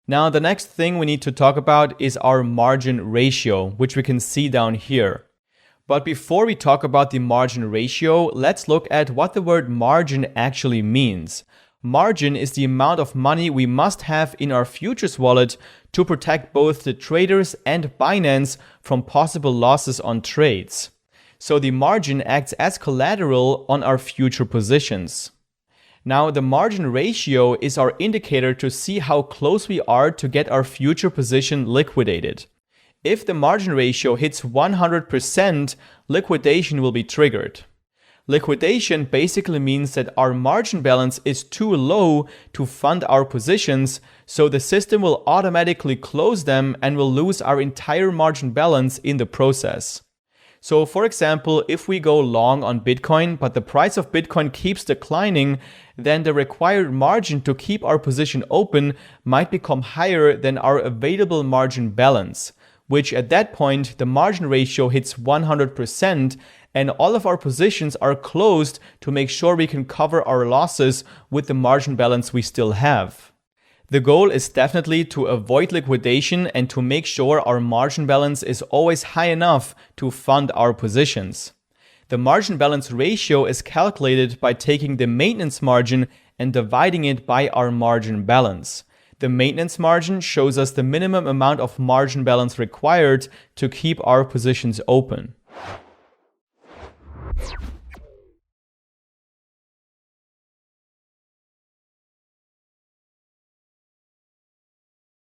Now, the next thing we need to talk about is our margin ratio, which we can see down here. But before we talk about the margin ratio, let's look at what the word margin actually means. Margin is the amount of money we must have in our futures wallet to protect both the traders and Binance from possible losses on trades. So the margin acts as collateral on our future positions. Now, the margin ratio is our indicator to see how close we are to get our future position liquidated. If the margin ratio hits 100%, liquidation will be triggered. Liquidation basically means that our margin balance is too low to fund our positions, so the system will automatically close them and will lose our entire margin balance in the process. So for example, if we go long on Bitcoin, but the price of Bitcoin keeps declining, then the required margin to keep our position open might become higher than our available margin balance, which at that point, the margin ratio hits 100% and all of our positions are closed to make sure we can cover our losses with the margin balance we still have. The goal is definitely to avoid liquidation and to make sure our margin balance is always high enough to fund our positions. The margin balance ratio is calculated by taking the maintenance margin and dividing it by our margin balance. The maintenance margin shows us the minimum amount of margin balance required to keep our positions open.